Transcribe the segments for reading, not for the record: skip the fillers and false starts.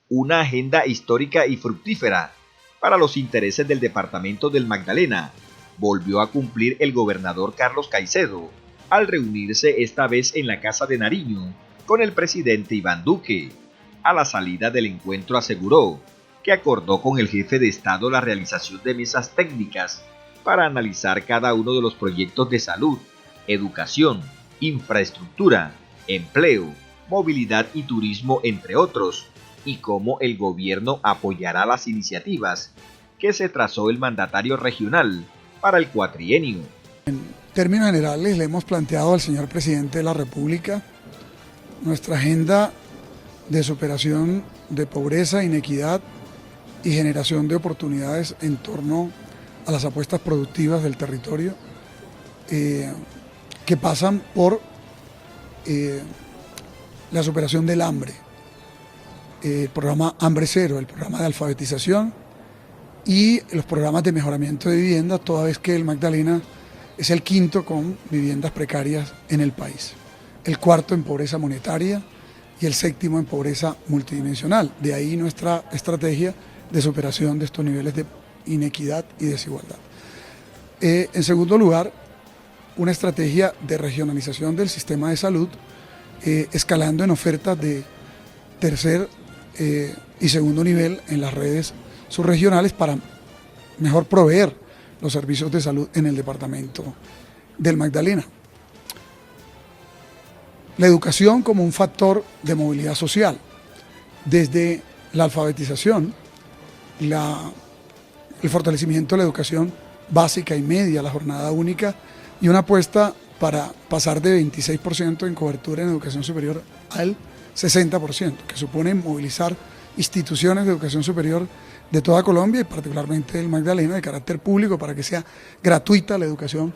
una agenda histórica y fructífera para los intereses del departamento del Magdalena, volvió a cumplir el gobernador Carlos Caicedo al reunirse esta vez en la Casa de Nariño con el presidente Iván Duque. A la salida del encuentro aseguró que acordó con el jefe de Estado la realización de mesas técnicas para analizar cada uno de los proyectos de salud, educación, infraestructura, empleo, movilidad y turismo, entre otros, y cómo el gobierno apoyará las iniciativas que se trazó el mandatario regional para el cuatrienio. En términos generales, le hemos planteado al señor presidente de la República nuestra agenda de superación de pobreza, inequidad y generación de oportunidades en torno a las apuestas productivas del territorio, que pasan por la superación del hambre, el programa Hambre Cero, el programa de alfabetización y los programas de mejoramiento de vivienda, toda vez que el Magdalena es el quinto con viviendas precarias en el país, el cuarto en pobreza monetaria y el séptimo en pobreza multidimensional. De ahí nuestra estrategia de superación de estos niveles de inequidad y desigualdad. En segundo lugar, una estrategia de regionalización del sistema de salud, escalando en ofertas de tercer y segundo nivel en las redes subregionales para mejor proveer los servicios de salud en el departamento del Magdalena. La educación como un factor de movilidad social, desde la alfabetización, el fortalecimiento de la educación básica y media, la jornada única y una apuesta para pasar de 26% en cobertura en educación superior al 60%, que supone movilizar instituciones de educación superior de toda Colombia y particularmente del Magdalena de carácter público para que sea gratuita la educación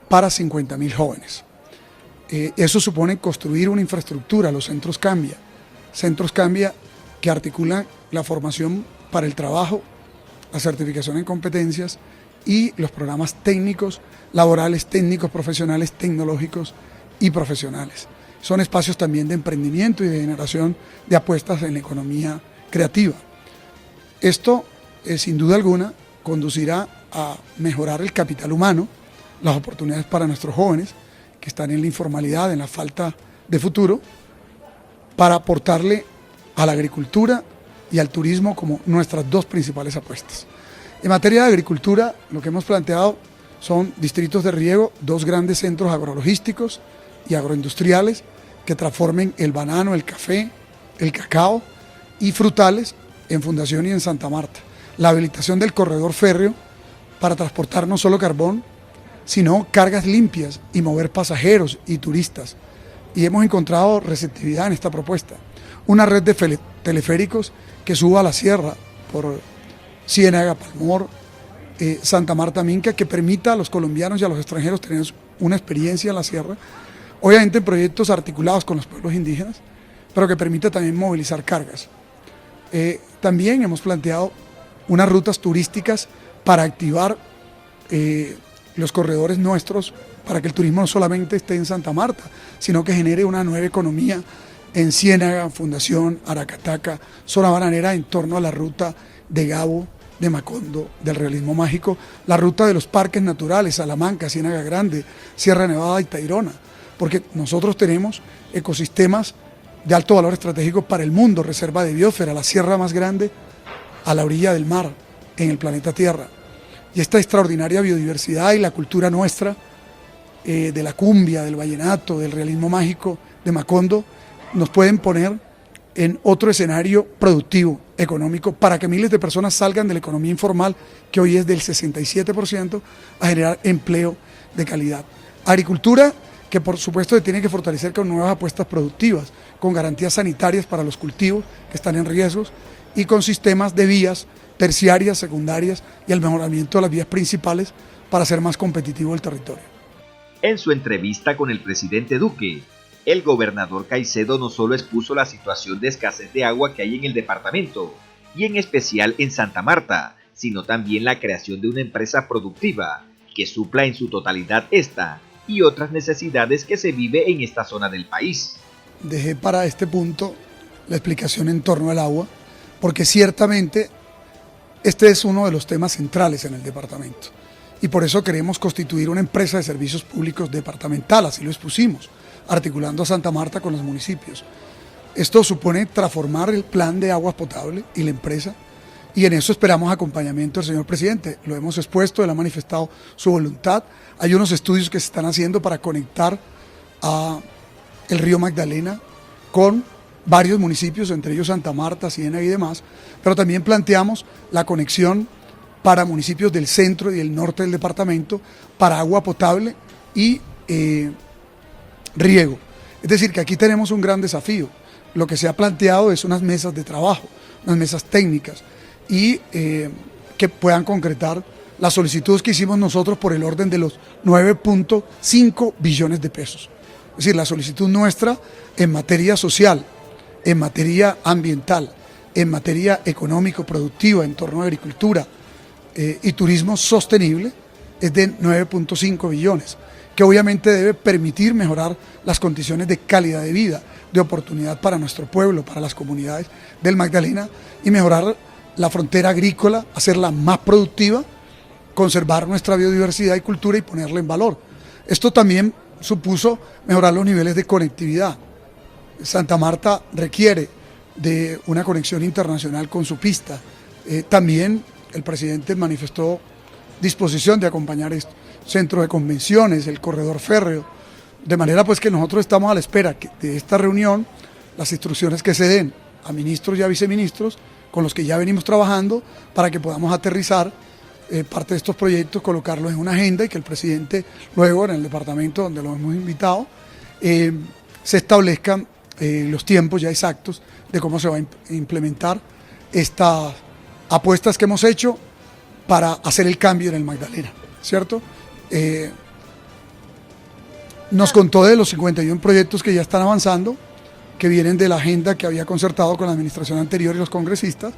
para 50.000 jóvenes. Eso supone construir una infraestructura, los centros Cambia que articulan la formación para el trabajo, la certificación en competencias y los programas técnicos, laborales, técnicos, profesionales, tecnológicos y profesionales. Son espacios también de emprendimiento y de generación de apuestas en la economía creativa. Esto, sin duda alguna, conducirá a mejorar el capital humano, las oportunidades para nuestros jóvenes que están en la informalidad, en la falta de futuro, para aportarle a la agricultura y al turismo como nuestras dos principales apuestas. En materia de agricultura, lo que hemos planteado son distritos de riego, dos grandes centros agrologísticos y agroindustriales que transformen el banano, el café, el cacao y frutales en Fundación y en Santa Marta. La habilitación del corredor férreo para transportar no solo carbón, sino cargas limpias y mover pasajeros y turistas. Y hemos encontrado receptividad en esta propuesta. Una red de teleféricos que suba a la sierra por Ciénaga, Palmor, Santa Marta, Minca, que permita a los colombianos y a los extranjeros tener una experiencia en la sierra, obviamente en proyectos articulados con los pueblos indígenas, pero que permita también movilizar cargas. También hemos planteado unas rutas turísticas para activar los corredores nuestros, para que el turismo no solamente esté en Santa Marta, sino que genere una nueva economía en Ciénaga, Fundación, Aracataca, zona bananera en torno a la ruta de Gabo, de Macondo, del realismo mágico, la ruta de los parques naturales, Salamanca, Ciénaga Grande, Sierra Nevada y Tayrona, porque nosotros tenemos ecosistemas de alto valor estratégico para el mundo, reserva de biosfera, la sierra más grande a la orilla del mar en el planeta Tierra. Y esta extraordinaria biodiversidad y la cultura nuestra, de la cumbia, del vallenato, del realismo mágico, de Macondo, nos pueden poner en otro escenario productivo, económico, para que miles de personas salgan de la economía informal, que hoy es del 67%, a generar empleo de calidad. Agricultura, que por supuesto se tiene que fortalecer con nuevas apuestas productivas, con garantías sanitarias para los cultivos que están en riesgos y con sistemas de vías terciarias, secundarias y el mejoramiento de las vías principales para hacer más competitivo el territorio. En su entrevista con el presidente Duque, el gobernador Caicedo no solo expuso la situación de escasez de agua que hay en el departamento, y en especial en Santa Marta, sino también la creación de una empresa productiva que supla en su totalidad esta y otras necesidades que se vive en esta zona del país. Dejé para este punto la explicación en torno al agua, porque ciertamente este es uno de los temas centrales en el departamento. Y por eso queremos constituir una empresa de servicios públicos departamental, así lo expusimos, articulando a Santa Marta con los municipios. Esto supone transformar el plan de aguas potable y la empresa, y en eso esperamos acompañamiento del señor presidente. Lo hemos expuesto, él ha manifestado su voluntad. Hay unos estudios que se están haciendo para conectar a el río Magdalena con varios municipios, entre ellos Santa Marta, Ciénaga y demás, pero también planteamos la conexión para municipios del centro y del norte del departamento para agua potable y riego. Es decir, que aquí tenemos un gran desafío. Lo que se ha planteado es unas mesas de trabajo, unas mesas técnicas y que puedan concretar las solicitudes que hicimos nosotros por el orden de los 9.5 billones de pesos. Es decir, la solicitud nuestra en materia social, en materia ambiental, en materia económico-productiva, en torno a agricultura y turismo sostenible, es de 9.5 billones, que obviamente debe permitir mejorar las condiciones de calidad de vida, de oportunidad para nuestro pueblo, para las comunidades del Magdalena, y mejorar la frontera agrícola, hacerla más productiva, conservar nuestra biodiversidad y cultura y ponerla en valor. Esto también supuso mejorar los niveles de conectividad. Santa Marta requiere de una conexión internacional con su pista. También el presidente manifestó disposición de acompañar esto. Centro de convenciones, el corredor férreo, de manera pues que nosotros estamos a la espera de esta reunión, las instrucciones que se den a ministros y a viceministros con los que ya venimos trabajando para que podamos aterrizar parte de estos proyectos, colocarlos en una agenda y que el presidente luego en el departamento donde lo hemos invitado se establezcan los tiempos ya exactos de cómo se va a implementar estas apuestas que hemos hecho para hacer el cambio en el Magdalena, ¿cierto? Nos contó de los 51 proyectos que ya están avanzando, que vienen de la agenda que había concertado con la administración anterior y los congresistas,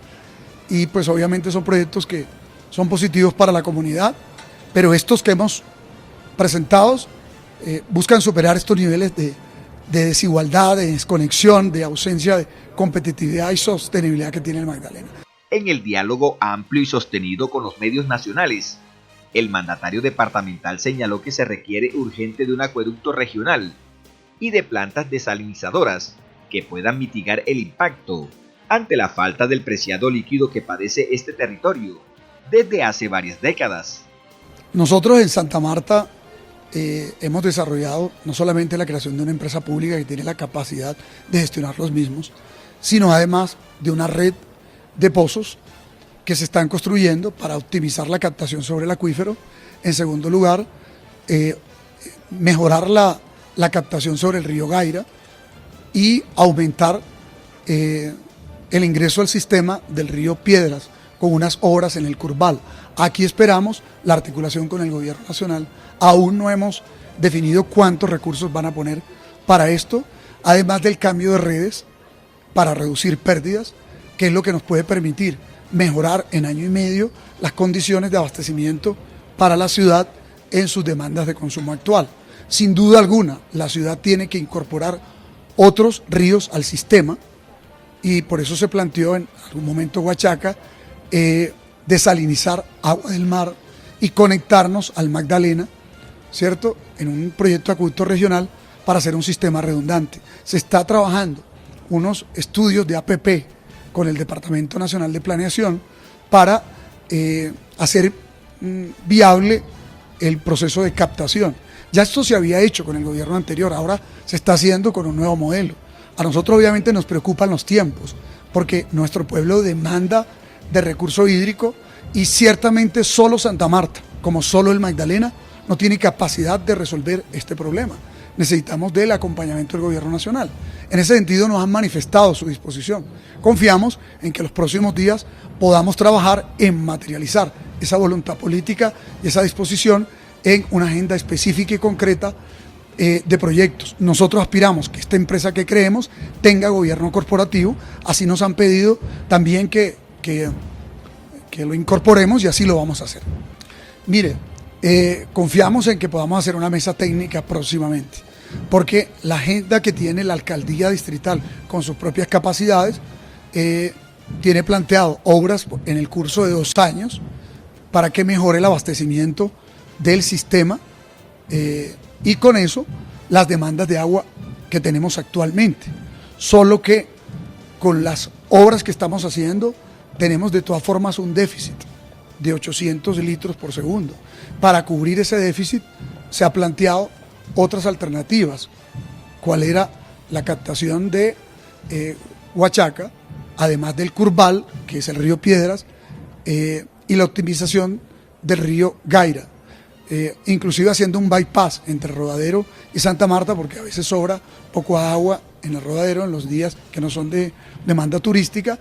y pues obviamente son proyectos que son positivos para la comunidad, pero estos que hemos presentado buscan superar estos niveles de desigualdad, de desconexión, de ausencia de competitividad y sostenibilidad que tiene el Magdalena. En el diálogo amplio y sostenido con los medios nacionales, el mandatario departamental señaló que se requiere urgente de un acueducto regional y de plantas desalinizadoras que puedan mitigar el impacto ante la falta del preciado líquido que padece este territorio desde hace varias décadas. Nosotros en Santa Marta hemos desarrollado no solamente la creación de una empresa pública que tiene la capacidad de gestionar los mismos, sino además de una red de pozos que se están construyendo para optimizar la captación sobre el acuífero. En segundo lugar, mejorar la captación sobre el río Gaira y aumentar el ingreso al sistema del río Piedras con unas obras en el Curval. Aquí esperamos la articulación con el gobierno nacional. Aún no hemos definido cuántos recursos van a poner para esto, además del cambio de redes para reducir pérdidas, que es lo que nos puede permitir mejorar en año y medio las condiciones de abastecimiento para la ciudad en sus demandas de consumo actual. Sin duda alguna, la ciudad tiene que incorporar otros ríos al sistema y por eso se planteó en algún momento Huachaca desalinizar agua del mar y conectarnos al Magdalena, ¿cierto?, en un proyecto de acueducto regional para hacer un sistema redundante. Se está trabajando unos estudios de APP con el Departamento Nacional de Planeación para hacer viable el proceso de captación. Ya esto se había hecho con el gobierno anterior, ahora se está haciendo con un nuevo modelo. A nosotros obviamente nos preocupan los tiempos, porque nuestro pueblo demanda de recurso hídrico y ciertamente solo Santa Marta, como solo el Magdalena, no tiene capacidad de resolver este problema. Necesitamos del acompañamiento del gobierno nacional. En ese sentido nos han manifestado su disposición. Confiamos en que los próximos días podamos trabajar en materializar esa voluntad política y esa disposición en una agenda específica y concreta de proyectos. Nosotros aspiramos que esta empresa que creemos tenga gobierno corporativo, así nos han pedido también que lo incorporemos y así lo vamos a hacer. Mire, confiamos en que podamos hacer una mesa técnica próximamente, porque la agenda que tiene la alcaldía distrital con sus propias capacidades tiene planteado obras en el curso de 2 años para que mejore el abastecimiento del sistema y con eso las demandas de agua que tenemos actualmente. Solo que con las obras que estamos haciendo tenemos de todas formas un déficit de 800 litros por segundo. Para cubrir ese déficit se ha planteado otras alternativas. ¿Cuál era la captación de Huachaca, además del Curbal, que es el río Piedras, y la optimización del río Gaira? Inclusive haciendo un bypass entre Rodadero y Santa Marta, porque a veces sobra poco agua en el Rodadero en los días que no son de demanda turística,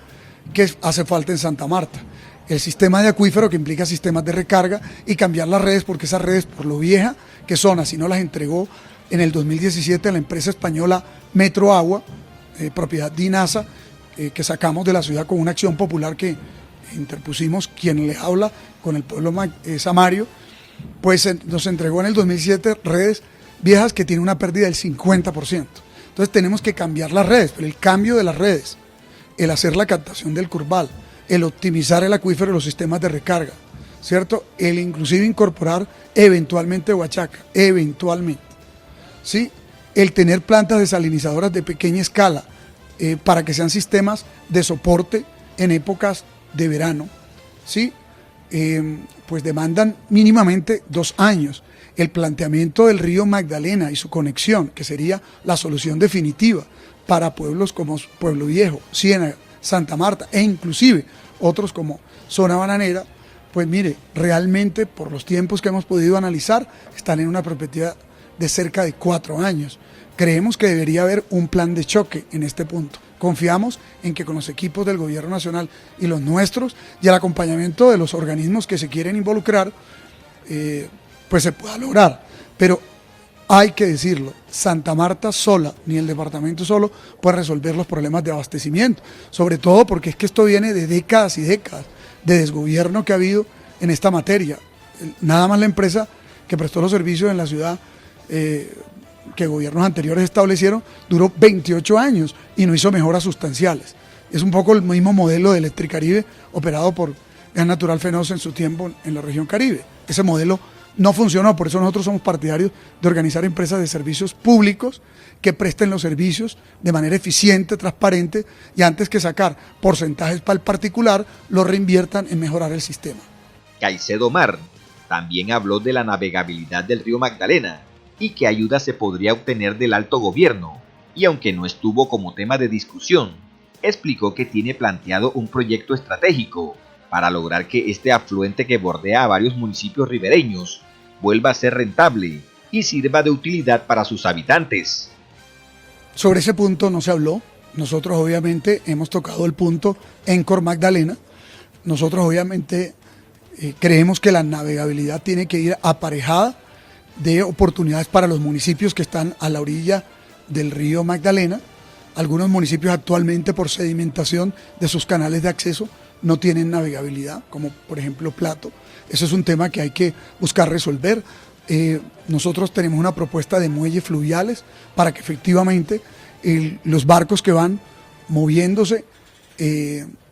que hace falta en Santa Marta. El sistema de acuífero, que implica sistemas de recarga, y cambiar las redes, porque esas redes, por lo vieja que son, así nos las entregó en el 2017 a la empresa española Metro Agua, propiedad de INASA, que sacamos de la ciudad con una acción popular que interpusimos, quien le habla con el pueblo samario, pues nos entregó en el 2007 redes viejas que tienen una pérdida del 50%. Entonces tenemos que cambiar las redes, pero el cambio de las redes, el hacer la captación del Curbal, el optimizar el acuífero y los sistemas de recarga, ¿cierto? El inclusive incorporar eventualmente Huachaca, eventualmente, ¿sí? El tener plantas desalinizadoras de pequeña escala para que sean sistemas de soporte en épocas de verano, ¿sí? Pues demandan mínimamente 2 años. El planteamiento del río Magdalena y su conexión, que sería la solución definitiva para pueblos como Pueblo Viejo, Ciénaga, Santa Marta e inclusive otros como Zona Bananera, pues mire, realmente por los tiempos que hemos podido analizar están en una perspectiva de cerca de 4 años. Creemos que debería haber un plan de choque en este punto. Confiamos en que con los equipos del gobierno nacional y los nuestros y el acompañamiento de los organismos que se quieren involucrar, pues se pueda lograr. Pero hay que decirlo, Santa Marta sola, ni el departamento solo, puede resolver los problemas de abastecimiento. Sobre todo porque es que esto viene de décadas y décadas de desgobierno que ha habido en esta materia. Nada más la empresa que prestó los servicios en la ciudad, que gobiernos anteriores establecieron, duró 28 años y no hizo mejoras sustanciales. Es un poco el mismo modelo de Electricaribe operado por Gas Natural Fenosa en su tiempo en la región Caribe. Ese modelo no funcionó, por eso nosotros somos partidarios de organizar empresas de servicios públicos que presten los servicios de manera eficiente, transparente, y antes que sacar porcentajes para el particular, lo reinviertan en mejorar el sistema. Caicedo Mar también habló de la navegabilidad del río Magdalena y qué ayuda se podría obtener del alto gobierno, y aunque no estuvo como tema de discusión, explicó que tiene planteado un proyecto estratégico para lograr que este afluente que bordea a varios municipios ribereños vuelva a ser rentable y sirva de utilidad para sus habitantes. Sobre ese punto no se habló. Nosotros obviamente hemos tocado el punto Encor Magdalena. Nosotros obviamente creemos que la navegabilidad tiene que ir aparejada de oportunidades para los municipios que están a la orilla del río Magdalena. Algunos municipios actualmente por sedimentación de sus canales de acceso no tienen navegabilidad, como por ejemplo Plato. Eso es un tema que hay que buscar resolver. Nosotros tenemos una propuesta de muelles fluviales para que efectivamente los barcos que van moviéndose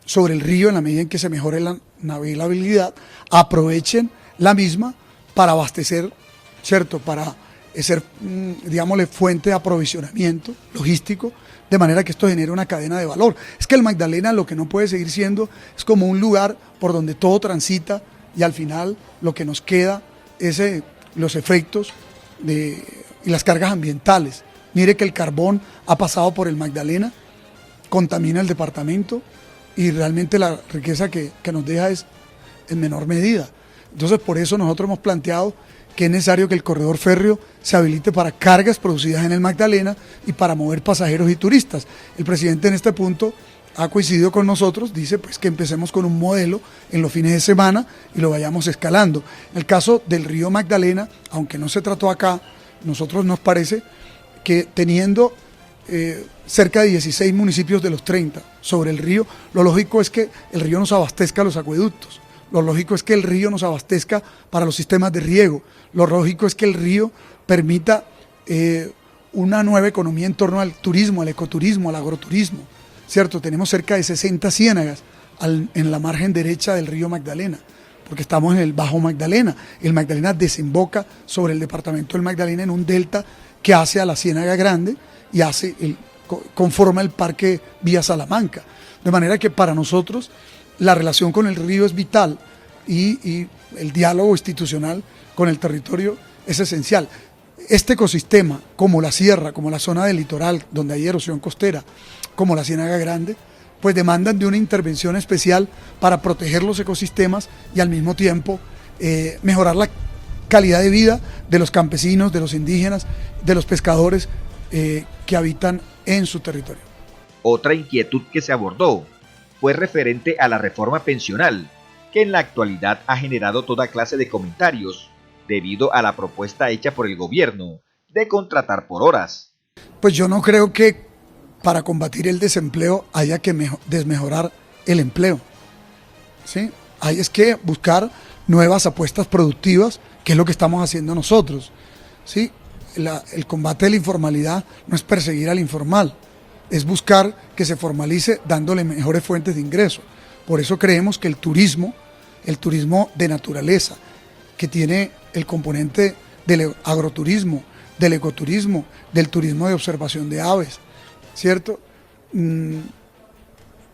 sobre el río, en la medida en que se mejore la navegabilidad, aprovechen la misma para abastecer, ¿cierto? Para ser, digámosle, fuente de aprovisionamiento logístico, de manera que esto genere una cadena de valor. Es que el Magdalena lo que no puede seguir siendo es como un lugar por donde todo transita y al final lo que nos queda es los efectos y las cargas ambientales. Mire que el carbón ha pasado por el Magdalena, contamina el departamento y realmente la riqueza que nos deja es en menor medida. Entonces por eso nosotros hemos planteado que es necesario que el corredor férreo se habilite para cargas producidas en el Magdalena y para mover pasajeros y turistas. El presidente en este punto ha coincidido con nosotros, dice pues que empecemos con un modelo en los fines de semana y lo vayamos escalando. En el caso del río Magdalena, aunque no se trató acá, nosotros nos parece que teniendo cerca de 16 municipios de los 30 sobre el río, lo lógico es que el río nos abastezca los acueductos. Lo lógico es que el río nos abastezca para los sistemas de riego. Lo lógico es que el río permita una nueva economía en torno al turismo, al ecoturismo, al agroturismo, ¿cierto? Tenemos cerca de 60 ciénagas en la margen derecha del río Magdalena, porque estamos en el Bajo Magdalena. El Magdalena desemboca sobre el departamento del Magdalena en un delta que hace a la Ciénaga Grande y conforma el Parque Vía Salamanca. De manera que para nosotros la relación con el río es vital y el diálogo institucional con el territorio es esencial. Este ecosistema, como la sierra, como la zona del litoral, donde hay erosión costera, como la Ciénaga Grande, pues demandan de una intervención especial para proteger los ecosistemas y al mismo tiempo mejorar la calidad de vida de los campesinos, de los indígenas, de los pescadores que habitan en su territorio. Otra inquietud que se abordó fue referente a la reforma pensional, que en la actualidad ha generado toda clase de comentarios debido a la propuesta hecha por el gobierno de contratar por horas. Pues yo no creo que para combatir el desempleo haya que desmejorar el empleo, ¿sí? Hay es que buscar nuevas apuestas productivas, que es lo que estamos haciendo nosotros, ¿sí? El combate de la informalidad no es perseguir al informal, es buscar que se formalice dándole mejores fuentes de ingreso. Por eso creemos que el turismo de naturaleza, que tiene el componente del agroturismo, del ecoturismo, del turismo de observación de aves, ¿cierto?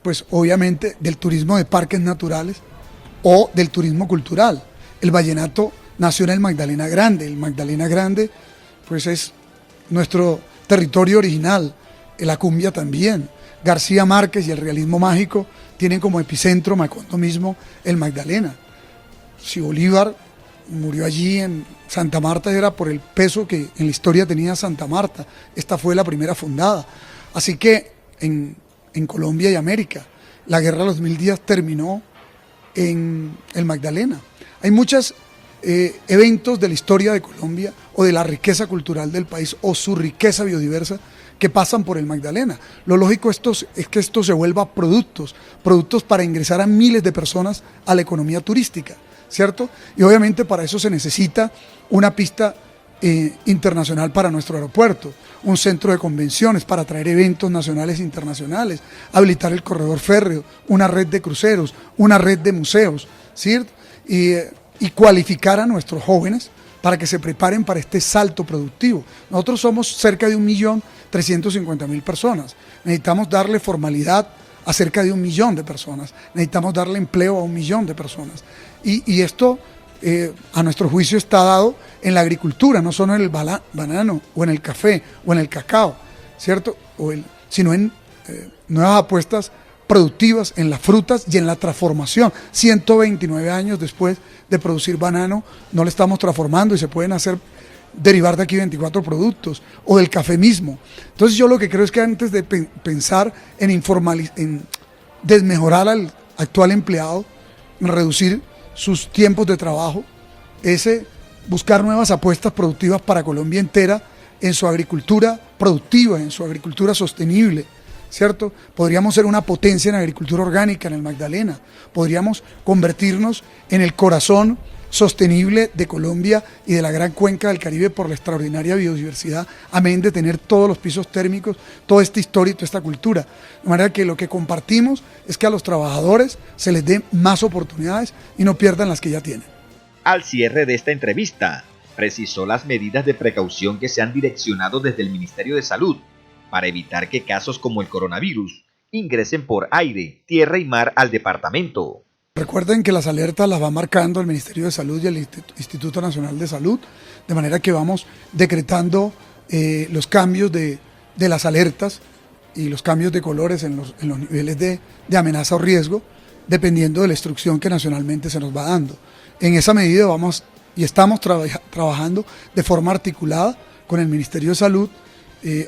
Pues obviamente del turismo de parques naturales o del turismo cultural. El vallenato nació en el Magdalena Grande. El Magdalena Grande pues es nuestro territorio original, la cumbia también. García Márquez y el realismo mágico tienen como epicentro Macondo mismo el Magdalena. Si Bolívar murió allí en Santa Marta era por el peso que en la historia tenía Santa Marta. Esta fue la primera fundada. Así que en Colombia y América, la guerra de los 1000 días terminó en el Magdalena. Hay muchos eventos de la historia de Colombia o de la riqueza cultural del país o su riqueza biodiversa que pasan por el Magdalena. Lo lógico es que esto se vuelva productos para ingresar a miles de personas a la economía turística, ¿cierto? Y obviamente para eso se necesita una pista internacional para nuestro aeropuerto, un centro de convenciones para atraer eventos nacionales e internacionales, habilitar el corredor férreo, una red de cruceros, una red de museos, ¿cierto? Y cualificar a nuestros jóvenes para que se preparen para este salto productivo. Nosotros somos cerca de 1.350.000 personas. Necesitamos darle formalidad a cerca de 1 millón de personas. Necesitamos darle empleo a 1 millón de personas. Y esto, a nuestro juicio, está dado en la agricultura, no solo en el banano, o en el café, o en el cacao, ¿cierto? Sino en nuevas apuestas productivas en las frutas y en la transformación. 129 años después de producir banano, no le estamos transformando y se pueden derivar de aquí 24 productos, o del café mismo. Entonces yo lo que creo es que antes de pensar en desmejorar al actual empleado, en reducir sus tiempos de trabajo, es buscar nuevas apuestas productivas para Colombia entera en su agricultura productiva, en su agricultura sostenible, ¿cierto? Podríamos ser una potencia en agricultura orgánica en el Magdalena, podríamos convertirnos en el corazón sostenible de Colombia y de la gran cuenca del Caribe por la extraordinaria biodiversidad, amén de tener todos los pisos térmicos, toda esta historia y toda esta cultura. De manera que lo que compartimos es que a los trabajadores se les dé más oportunidades y no pierdan las que ya tienen. Al cierre de esta entrevista, precisó las medidas de precaución que se han direccionado desde el Ministerio de Salud para evitar que casos como el coronavirus ingresen por aire, tierra y mar al departamento. Recuerden que las alertas las va marcando el Ministerio de Salud y el Instituto Nacional de Salud, de manera que vamos decretando los cambios de las alertas y los cambios de colores en los niveles de amenaza o riesgo, dependiendo de la instrucción que nacionalmente se nos va dando. En esa medida vamos y estamos trabajando de forma articulada con el Ministerio de Salud,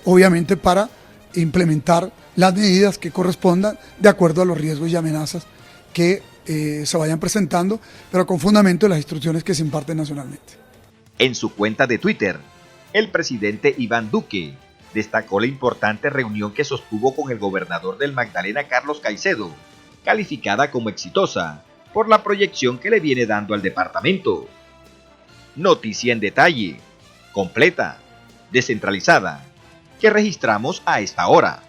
obviamente para implementar las medidas que correspondan de acuerdo a los riesgos y amenazas que se vayan presentando, pero con fundamento en las instrucciones que se imparten nacionalmente. En su cuenta de Twitter, el presidente Iván Duque destacó la importante reunión que sostuvo con el gobernador del Magdalena, Carlos Caicedo, calificada como exitosa por la proyección que le viene dando al departamento. Noticia en detalle, completa, descentralizada, que registramos a esta hora.